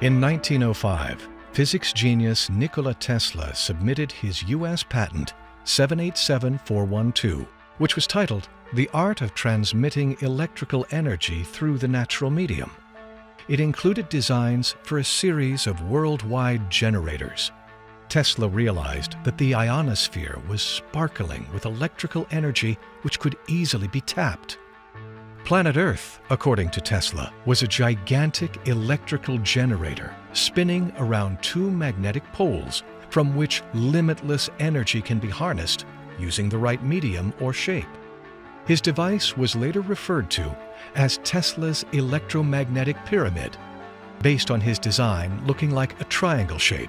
In 1905, physics genius Nikola Tesla submitted his U.S. patent 787412, which was titled The Art of Transmitting Electrical Energy Through the Natural Medium. It included designs for a series of worldwide generators. Tesla realized that the ionosphere was sparkling with electrical energy which could easily be tapped. Planet Earth, according to Tesla, was a gigantic electrical generator spinning around two magnetic poles from which limitless energy can be harnessed using the right medium or shape. His device was later referred to as Tesla's electromagnetic pyramid, based on his design looking like a triangle shape.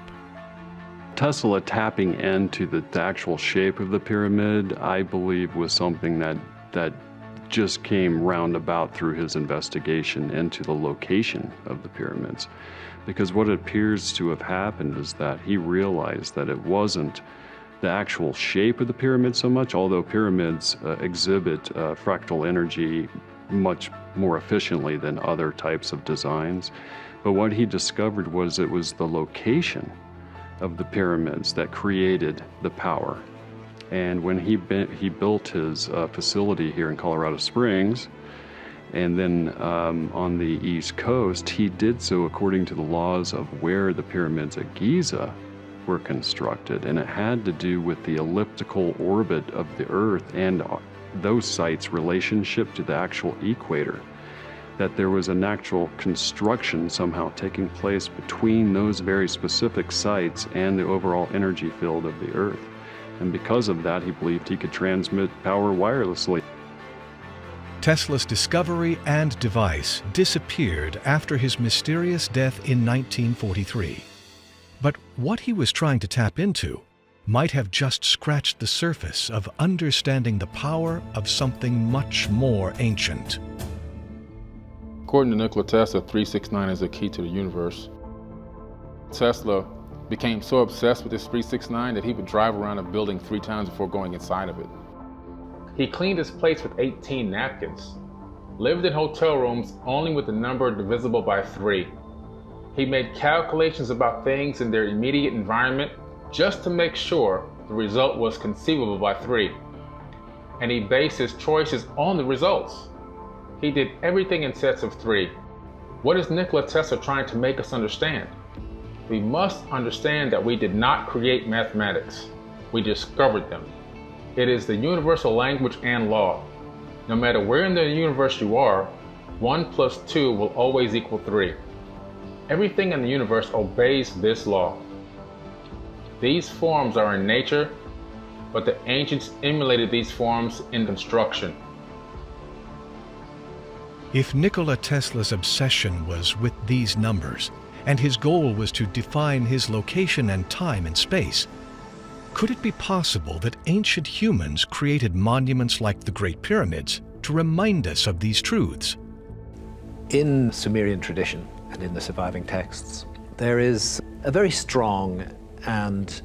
Tesla tapping into the actual shape of the pyramid, I believe, was something that just came roundabout through his investigation into the location of the pyramids. Because what appears to have happened is that he realized that it wasn't the actual shape of the pyramid so much, although pyramids exhibit fractal energy much more efficiently than other types of designs. But what he discovered was it was the location of the pyramids that created the power. And when he built his facility here in Colorado Springs, and then on the East Coast, he did so according to the laws of where the pyramids at Giza were constructed. And it had to do with the elliptical orbit of the Earth and those sites' relationship to the actual equator. That there was a natural construction somehow taking place between those very specific sites and the overall energy field of the Earth. And because of that, he believed he could transmit power wirelessly. Tesla's discovery and device disappeared after his mysterious death in 1943. But what he was trying to tap into might have just scratched the surface of understanding the power of something much more ancient. According to Nikola Tesla, 369 is the key to the universe. Tesla became so obsessed with this 369 that he would drive around a building 3 times before going inside of it. He cleaned his plates with 18 napkins, lived in hotel rooms only with the number divisible by 3. He made calculations about things in their immediate environment just to make sure the result was conceivable by 3. And he based his choices on the results. He did everything in sets of 3. What is Nikola Tesla trying to make us understand? We must understand that we did not create mathematics. We discovered them. It is the universal language and law. No matter where in the universe you are, 1 plus 2 will always equal 3. Everything in the universe obeys this law. These forms are in nature, but the ancients emulated these forms in construction. If Nikola Tesla's obsession was with these numbers, and his goal was to define his location and time and space, could it be possible that ancient humans created monuments like the Great Pyramids to remind us of these truths? In Sumerian tradition and in the surviving texts, there is a very strong and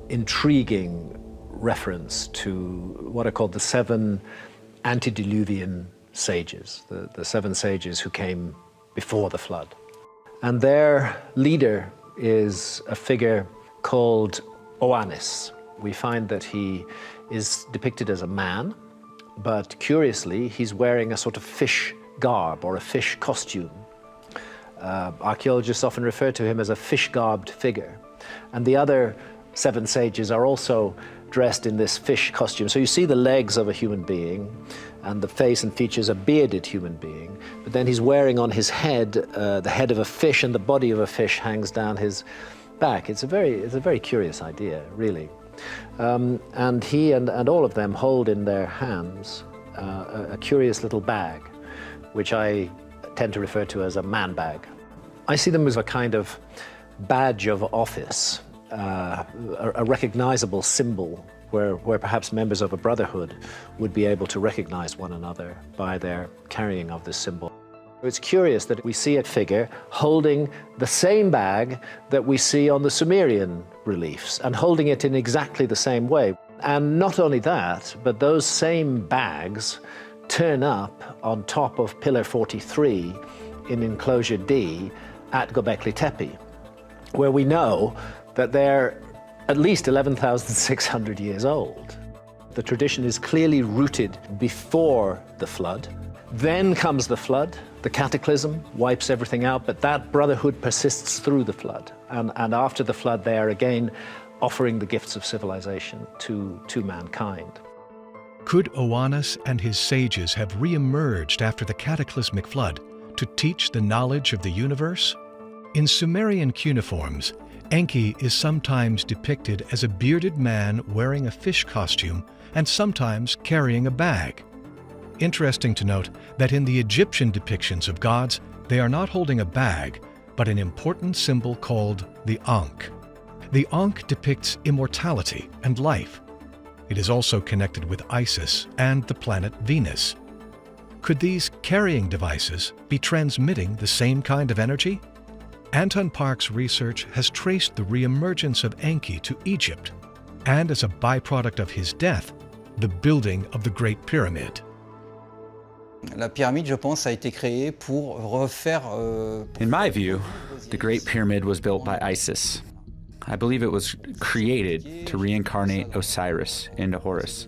intriguing reference to what are called the 7 antediluvian sages, the 7 sages who came before the flood. And their leader is a figure called Oannes. We find that he is depicted as a man, but curiously, he's wearing a sort of fish garb or a fish costume. Archaeologists often refer to him as a fish-garbed figure. And the other 7 sages are also dressed in this fish costume. So you see the legs of a human being, and the face and features a bearded human being. But then he's wearing on his head the head of a fish, and the body of a fish hangs down his back. It's a very curious idea, really. And he and all of them hold in their hands a curious little bag, which I tend to refer to as a man bag. I see them as a kind of badge of office, a recognizable symbol where perhaps members of a brotherhood would be able to recognize one another by their carrying of this symbol. It's curious that we see a figure holding the same bag that we see on the Sumerian reliefs, and holding it in exactly the same way. And not only that, but those same bags turn up on top of Pillar 43 in Enclosure D at Göbekli Tepe, where we know that they're at least 11,600 years old. The tradition is clearly rooted before the flood. Then comes the flood. The cataclysm wipes everything out, but that brotherhood persists through the flood. And after the flood, they are again offering the gifts of civilization to mankind. Could Oannes and his sages have re-emerged after the cataclysmic flood to teach the knowledge of the universe? In Sumerian cuneiforms, Enki is sometimes depicted as a bearded man wearing a fish costume and sometimes carrying a bag. Interesting to note that in the Egyptian depictions of gods, they are not holding a bag, but an important symbol called the Ankh. The Ankh depicts immortality and life. It is also connected with Isis and the planet Venus. Could these carrying devices be transmitting the same kind of energy? Anton Park's research has traced the re-emergence of Enki to Egypt, and as a byproduct of his death, the building of the Great Pyramid. La pyramide, je pense, a été créée pour refaire. In my view, the Great Pyramid was built by Isis. I believe it was created to reincarnate Osiris into Horus.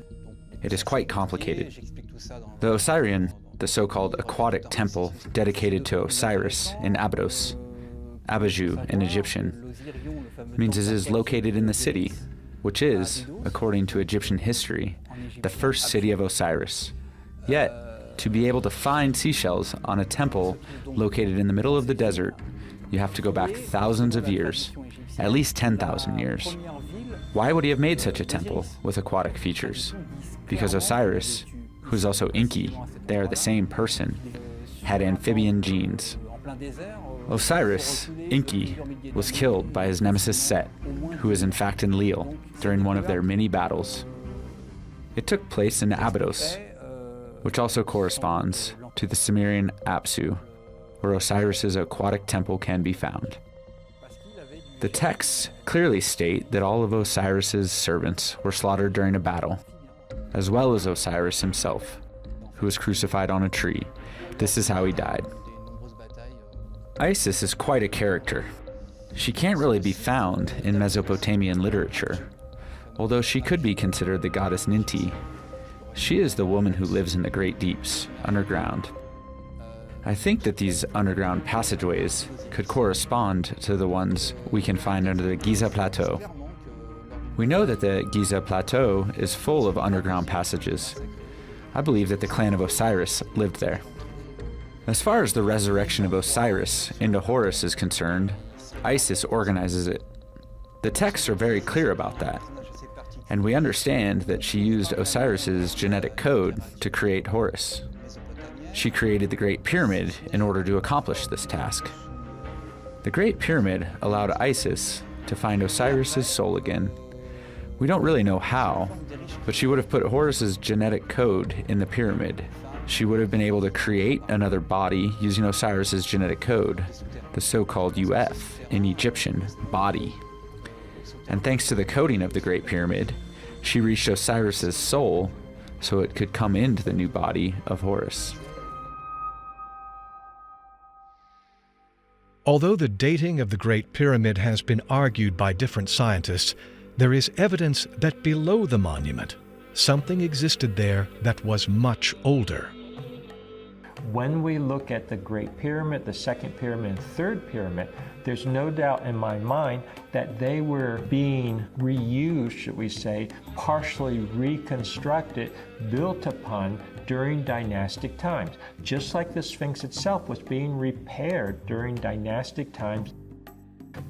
It is quite complicated. The Osirian, the so-called aquatic temple dedicated to Osiris in Abydos, Abaju in Egyptian, means it is located in the city, which is, according to Egyptian history, the first city of Osiris. Yet, to be able to find seashells on a temple located in the middle of the desert, you have to go back thousands of years, at least 10,000 years. Why would he have made such a temple with aquatic features? Because Osiris, who's also Enki, they are the same person, had amphibian genes. Osiris, Enki, was killed by his nemesis Set, who is in fact Enlil, during one of their many battles. It took place in Abydos, which also corresponds to the Sumerian Apsu, where Osiris's aquatic temple can be found. The texts clearly state that all of Osiris's servants were slaughtered during a battle, as well as Osiris himself, who was crucified on a tree. This is how he died. Isis is quite a character. She can't really be found in Mesopotamian literature, although she could be considered the goddess Ninti. She is the woman who lives in the great deeps, underground. I think that these underground passageways could correspond to the ones we can find under the Giza Plateau. We know that the Giza Plateau is full of underground passages. I believe that the clan of Osiris lived there. As far as the resurrection of Osiris into Horus is concerned, Isis organizes it. The texts are very clear about that, and we understand that she used Osiris's genetic code to create Horus. She created the Great Pyramid in order to accomplish this task. The Great Pyramid allowed Isis to find Osiris's soul again. We don't really know how, but she would have put Horus's genetic code in the pyramid. She would have been able to create another body using Osiris's genetic code, the so-called UF in Egyptian, body. And thanks to the coding of the Great Pyramid, she reached Osiris's soul so it could come into the new body of Horus. Although the dating of the Great Pyramid has been argued by different scientists, there is evidence that below the monument, something existed there that was much older. When we look at the Great Pyramid, the Second Pyramid, and Third Pyramid, there's no doubt in my mind that they were being reused, should we say, partially reconstructed, built upon during dynastic times. Just like the Sphinx itself was being repaired during dynastic times.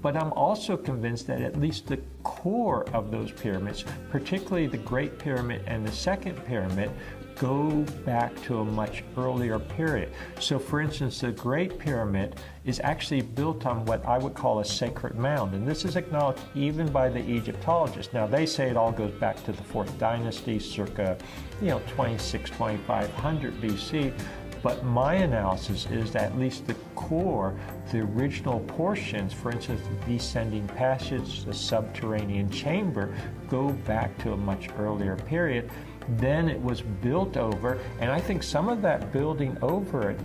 But I'm also convinced that at least the core of those pyramids, particularly the Great Pyramid and the Second Pyramid, go back to a much earlier period. So for instance, the Great Pyramid is actually built on what I would call a sacred mound, and this is acknowledged even by the Egyptologists. Now they say it all goes back to the 4th dynasty, circa 2500 BC, but my analysis is that at least the core, the original portions, for instance, the descending passage, the subterranean chamber, go back to a much earlier period. Then it was built over, and I think some of that building over it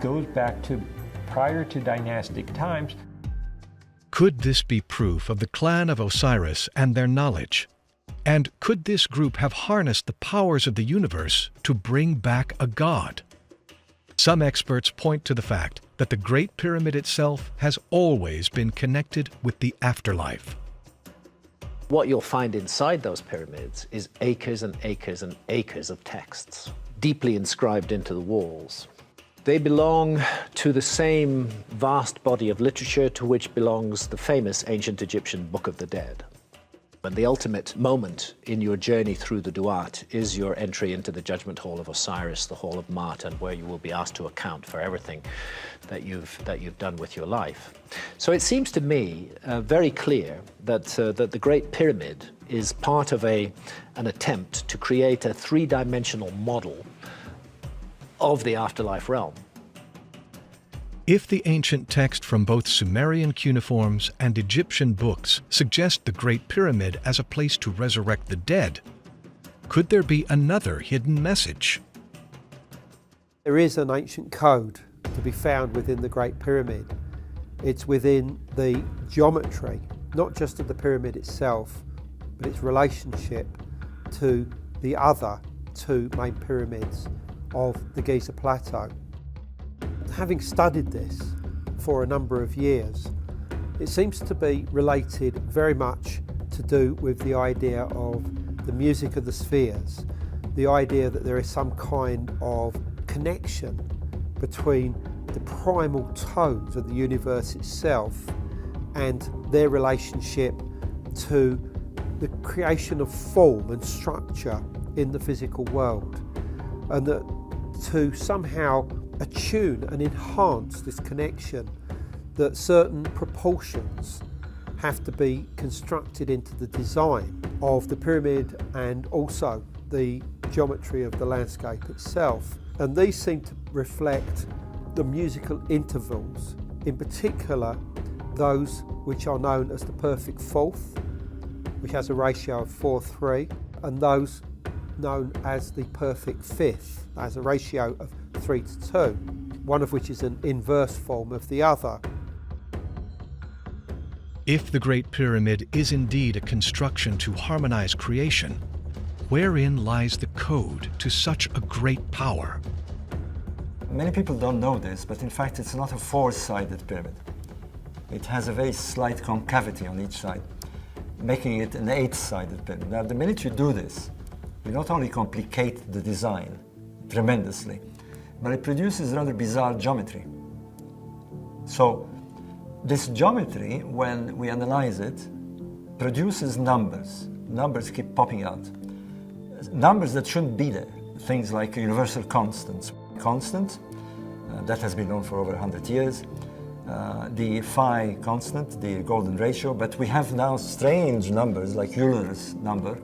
goes back to prior to dynastic times. Could this be proof of the clan of Osiris and their knowledge? And could this group have harnessed the powers of the universe to bring back a god? Some experts point to the fact that the Great Pyramid itself has always been connected with the afterlife. What you'll find inside those pyramids is acres and acres and acres of texts, deeply inscribed into the walls. They belong to the same vast body of literature to which belongs the famous ancient Egyptian Book of the Dead. And the ultimate moment in your journey through the Duat is your entry into the Judgment Hall of Osiris, the Hall of Ma'at, and where you will be asked to account for everything that you've done with your life. So it seems to me very clear that the Great Pyramid is part of an attempt to create a three-dimensional model of the afterlife realm. If the ancient text from both Sumerian cuneiforms and Egyptian books suggest the Great Pyramid as a place to resurrect the dead, could there be another hidden message? There is an ancient code to be found within the Great Pyramid. It's within the geometry, not just of the pyramid itself, but its relationship to the other two main pyramids of the Giza Plateau. Having studied this for a number of years, it seems to be related very much to do with the idea of the music of the spheres, the idea that there is some kind of connection between the primal tones of the universe itself and their relationship to the creation of form and structure in the physical world, and that to somehow attune and enhance this connection, that certain proportions have to be constructed into the design of the pyramid and also the geometry of the landscape itself. And these seem to reflect the musical intervals, in particular those which are known as the perfect fourth, which has a ratio of 4:3, and those known as the perfect fifth, has a ratio of 3:2, one of which is an inverse form of the other. If the Great Pyramid is indeed a construction to harmonize creation, wherein lies the code to such a great power? Many people don't know this, but in fact it's not a four-sided pyramid. It has a very slight concavity on each side, making it an eight-sided pyramid. Now, the minute you do this, you not only complicate the design tremendously, but it produces rather bizarre geometry. So this geometry, when we analyze it, produces numbers. Numbers keep popping out. Numbers that shouldn't be there. Things like universal constants. Constant, that has been known for over 100 years. The phi constant, the golden ratio, but we have now strange numbers like Euler's number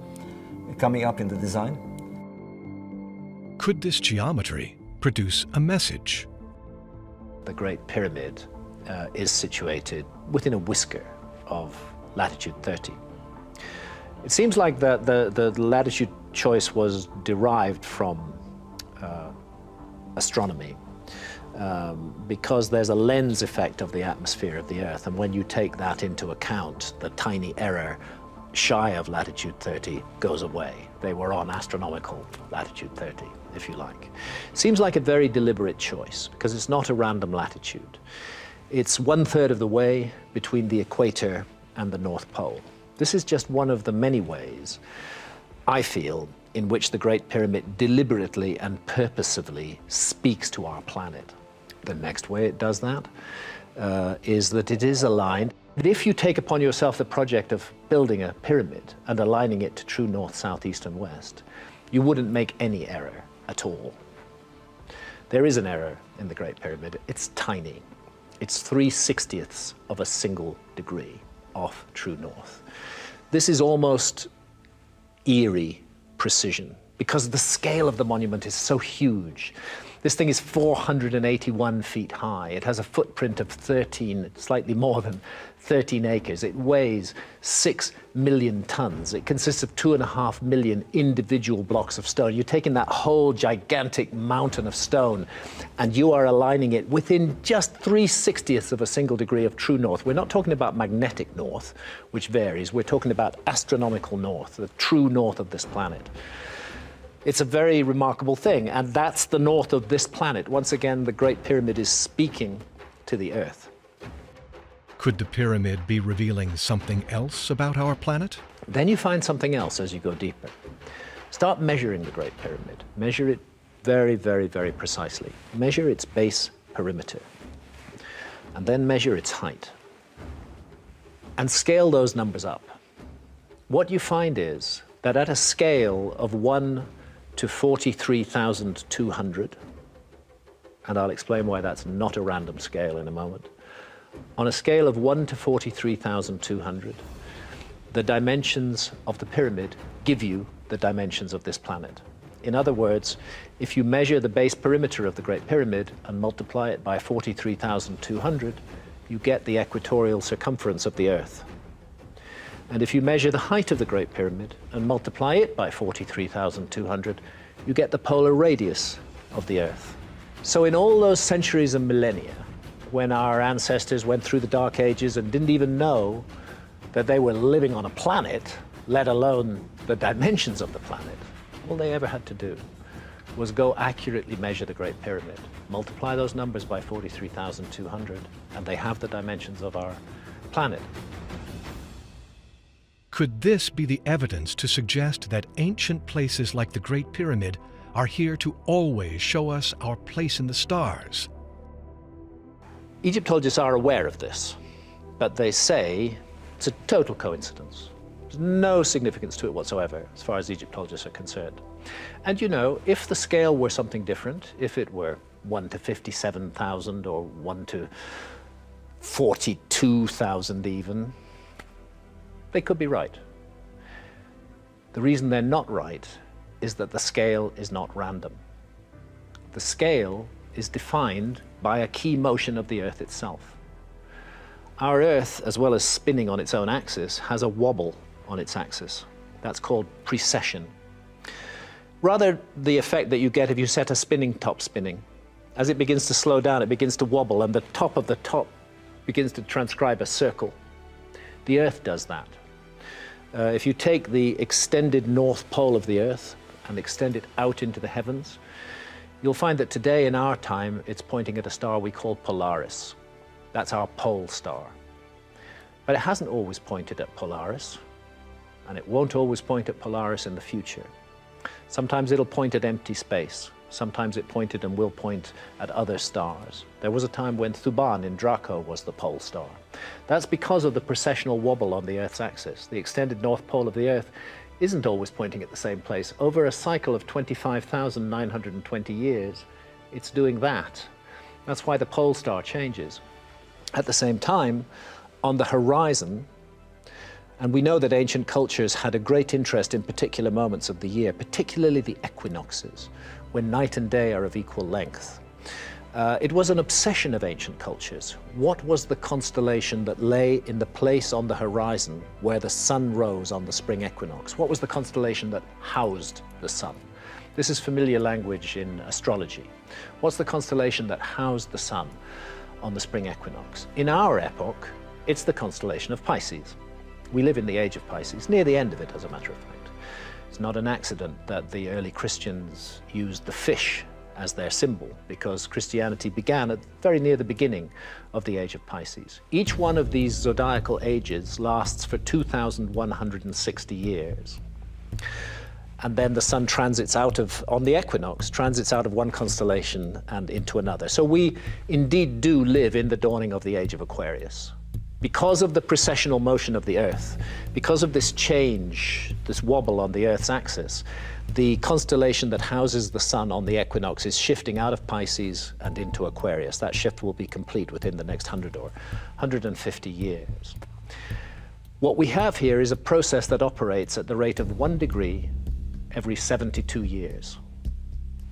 coming up in the design. Could this geometry produce a message? The Great Pyramid is situated within a whisker of latitude 30. It seems like the latitude choice was derived from astronomy, because there's a lens effect of the atmosphere of the Earth, and when you take that into account, the tiny error shy of latitude 30 goes away. They were on astronomical latitude 30, if you like. Seems like a very deliberate choice, because it's not a random latitude. It's 1/3 of the way between the equator and the North Pole. This is just one of the many ways, I feel, in which the Great Pyramid deliberately and purposefully speaks to our planet. The next way it does that is that it is aligned. That if you take upon yourself the project of building a pyramid and aligning it to true north, south, east, and west, you wouldn't make any error at all. There is an error in the Great Pyramid. It's tiny. It's 3/60ths of a single degree off true north. This is almost eerie precision, because the scale of the monument is so huge. This thing is 481 feet high. It has a footprint of 13, slightly more than 13 acres. It weighs 6 million tons. It consists of 2.5 million individual blocks of stone. You're taking that whole gigantic mountain of stone and you are aligning it within just 3/60ths of a single degree of true north. We're not talking about magnetic north, which varies. We're talking about astronomical north, the true north of this planet. It's a very remarkable thing, and that's the north of this planet. Once again, the Great Pyramid is speaking to the Earth. Could the pyramid be revealing something else about our planet? Then you find something else as you go deeper. Start measuring the Great Pyramid. Measure it very, very, very precisely. Measure its base perimeter, and then measure its height. And scale those numbers up. What you find is that at a scale of 1 to 43,200, and I'll explain why that's not a random scale in a moment. On a scale of 1 to 43,200, the dimensions of the pyramid give you the dimensions of this planet. In other words, if you measure the base perimeter of the Great Pyramid and multiply it by 43,200, you get the equatorial circumference of the Earth. And if you measure the height of the Great Pyramid and multiply it by 43,200, you get the polar radius of the Earth. So in all those centuries and millennia, when our ancestors went through the Dark Ages and didn't even know that they were living on a planet, let alone the dimensions of the planet, all they ever had to do was go accurately measure the Great Pyramid, multiply those numbers by 43,200, and they have the dimensions of our planet. Could this be the evidence to suggest that ancient places like the Great Pyramid are here to always show us our place in the stars? Egyptologists are aware of this, but they say it's a total coincidence. There's no significance to it whatsoever, as far as Egyptologists are concerned. And you know, if the scale were something different, if it were 1 to 57,000 or 1 to 42,000 even, they could be right. The reason they're not right is that the scale is not random. The scale is defined by a key motion of the Earth itself. Our Earth, as well as spinning on its own axis, has a wobble on its axis. That's called precession. Rather, the effect that you get if you set a spinning top spinning. As it begins to slow down, it begins to wobble, and the top of the top begins to transcribe a circle. The Earth does that. If you take the extended north pole of the Earth and extend it out into the heavens, you'll find that today in our time it's pointing at a star we call Polaris. That's our pole star. But it hasn't always pointed at Polaris, and it won't always point at Polaris in the future. Sometimes it'll point at empty space. Sometimes it pointed and will point at other stars. There was a time when Thuban in Draco was the pole star. That's because of the precessional wobble on the Earth's axis. The extended north pole of the Earth isn't always pointing at the same place. Over a cycle of 25,920 years, it's doing that. That's why the pole star changes. At the same time, on the horizon, and we know that ancient cultures had a great interest in particular moments of the year, particularly the equinoxes, when night and day are of equal length. It was an obsession of ancient cultures. What was the constellation that lay in the place on the horizon where the sun rose on the spring equinox? What was the constellation that housed the sun? This is familiar language in astrology. What's the constellation that housed the sun on the spring equinox? In our epoch, it's the constellation of Pisces. We live in the age of Pisces, near the end of it, as a matter of fact. It's not an accident that the early Christians used the fish as their symbol, because Christianity began at very near the beginning of the age of Pisces. Each one of these zodiacal ages lasts for 2,160 years. And then the sun transits out of, on the equinox, transits out of one constellation and into another. So we indeed do live in the dawning of the age of Aquarius. Because of the precessional motion of the Earth, because of this change, this wobble on the Earth's axis, the constellation that houses the sun on the equinox is shifting out of Pisces and into Aquarius. That shift will be complete within the next 100 or 150 years. What we have here is a process that operates at the rate of 1 degree every 72 years.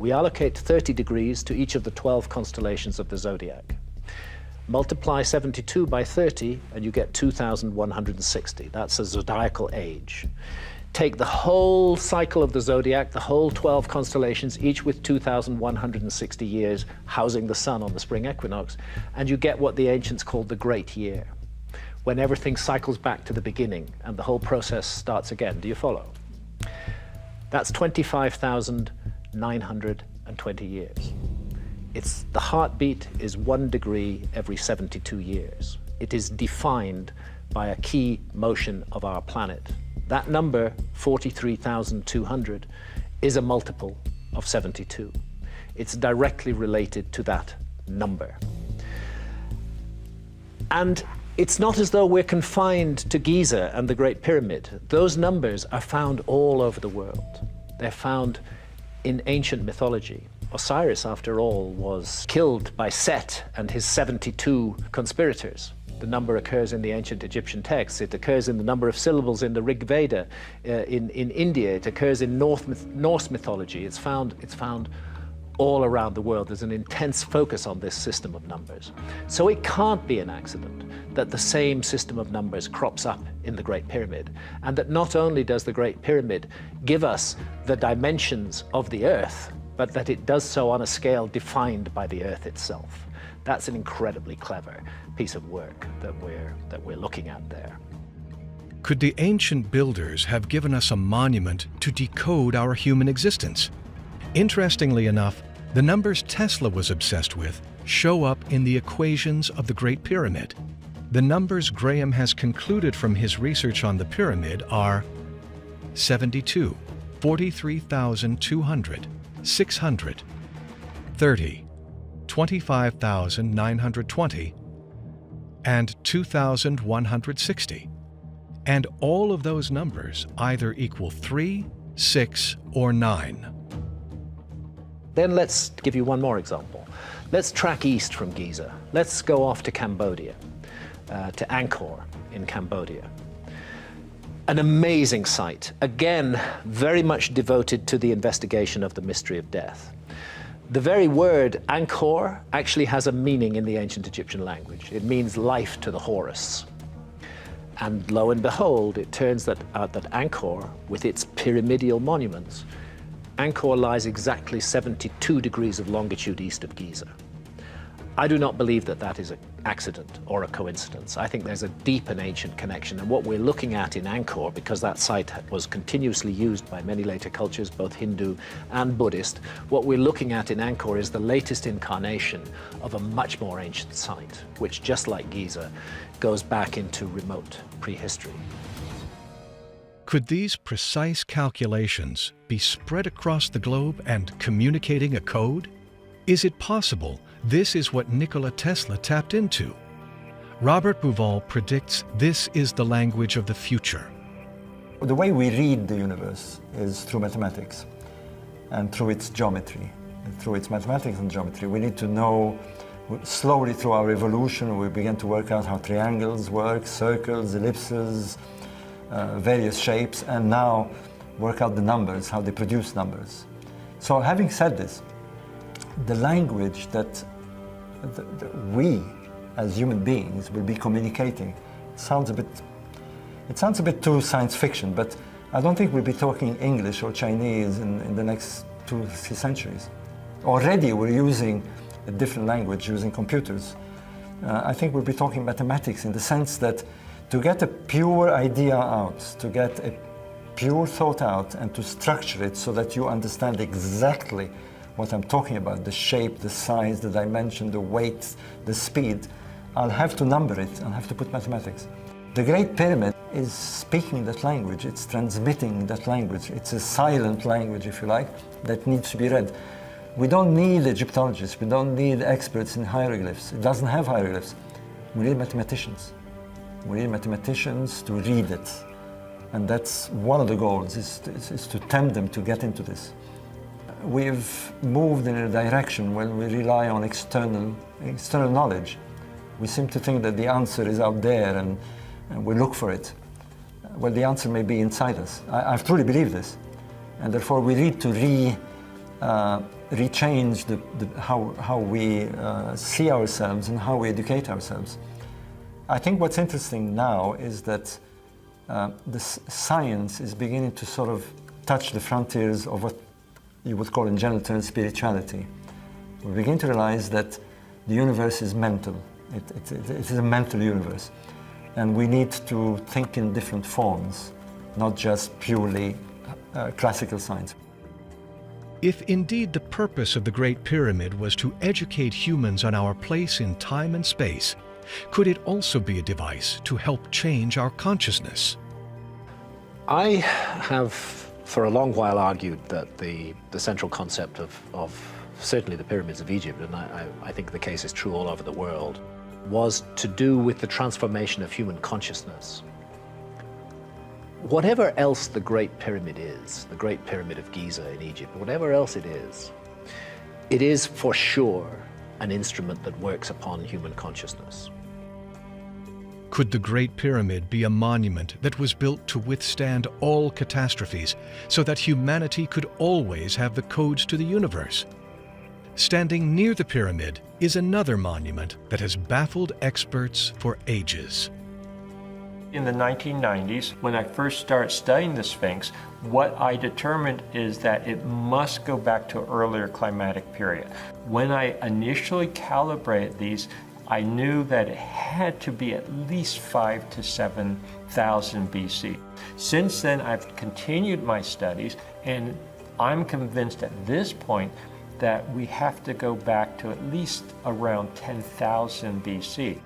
We allocate 30 degrees to each of the 12 constellations of the zodiac. Multiply 72 by 30 and you get 2,160. That's a zodiacal age. Take the whole cycle of the zodiac, the whole 12 constellations, each with 2,160 years, housing the sun on the spring equinox, and you get what the ancients called the Great Year, when everything cycles back to the beginning and the whole process starts again. Do you follow? That's 25,920 years. The heartbeat is 1 degree every 72 years. It is defined by a key motion of our planet. That number, 43,200, is a multiple of 72. It's directly related to that number. And it's not as though we're confined to Giza and the Great Pyramid. Those numbers are found all over the world. They're found in ancient mythology. Osiris, after all, was killed by Set and his 72 conspirators. The number occurs in the ancient Egyptian texts. It occurs in the number of syllables in the Rig Veda. In India, it occurs in Norse mythology. It's found all around the world. There's an intense focus on this system of numbers. So it can't be an accident that the same system of numbers crops up in the Great Pyramid, and that not only does the Great Pyramid give us the dimensions of the Earth, but that it does so on a scale defined by the Earth itself. That's an incredibly clever piece of work that we're looking at there. Could the ancient builders have given us a monument to decode our human existence? Interestingly enough, the numbers Tesla was obsessed with show up in the equations of the Great Pyramid. The numbers Graham has concluded from his research on the pyramid are 72, 43,200, 600, 30, 25,920, and 2,160. And all of those numbers either equal 3, 6, or 9. Then let's give you one more example. Let's track east from Giza. Let's go off to Cambodia, to Angkor in Cambodia. An amazing site, again, very much devoted to the investigation of the mystery of death. The very word Angkor actually has a meaning in the ancient Egyptian language. It means life to the Horus. And lo and behold, it turns out that Angkor, with its pyramidal monuments, Angkor lies exactly 72 degrees of longitude east of Giza. I do not believe that that is an accident or a coincidence. I think there's a deep and ancient connection. And what we're looking at in Angkor, because that site was continuously used by many later cultures, both Hindu and Buddhist, what we're looking at in Angkor is the latest incarnation of a much more ancient site, which, just like Giza, goes back into remote prehistory. Could these precise calculations be spread across the globe and communicating a code? Is it possible this is what Nikola Tesla tapped into? Robert Bouval predicts this is the language of the future. The way we read the universe is through mathematics and through its geometry. And through its mathematics and geometry, we need to know, slowly through our evolution, we begin to work out how triangles work, circles, ellipses, various shapes, and now work out the numbers, how they produce numbers. So having said this, the language that we as human beings will be communicating sounds a bit too science fiction, but I don't think we'll be talking English or Chinese in the next 2-3 centuries. Already we're using a different language using computers. I think we'll be talking mathematics in the sense that to get a pure idea out, to get a pure thought out and to structure it so that you understand exactly what I'm talking about, the shape, the size, the dimension, the weight, the speed, I'll have to number it, I'll have to put mathematics. The Great Pyramid is speaking that language, it's transmitting that language. It's a silent language, if you like, that needs to be read. We don't need Egyptologists, we don't need experts in hieroglyphs. It doesn't have hieroglyphs. We need mathematicians. We need mathematicians to read it. And that's one of the goals, is to tempt them to get into this. We've moved in a direction when we rely on external knowledge. We seem to think that the answer is out there and we look for it. Well, the answer may be inside us. I truly believe this. And therefore we need to rechange how we see ourselves and how we educate ourselves. I think what's interesting now is that science is beginning to sort of touch the frontiers of what you would call in general terms spirituality. We begin to realize that the universe is mental. It is a mental universe. And we need to think in different forms, not just purely classical science. If indeed the purpose of the Great Pyramid was to educate humans on our place in time and space, could it also be a device to help change our consciousness? I have for a long while argued that the central concept of certainly the pyramids of Egypt, and I think the case is true all over the world, was to do with the transformation of human consciousness. Whatever else the Great Pyramid is, the Great Pyramid of Giza in Egypt, whatever else it is for sure an instrument that works upon human consciousness. Could the Great Pyramid be a monument that was built to withstand all catastrophes so that humanity could always have the codes to the universe? Standing near the pyramid is another monument that has baffled experts for ages. In the 1990s, when I first started studying the Sphinx, what I determined is that it must go back to an earlier climatic period. When I initially calibrated these, I knew that it had to be at least 5,000 to 7,000 BC. Since then, I've continued my studies, and I'm convinced at this point that we have to go back to at least around 10,000 BC.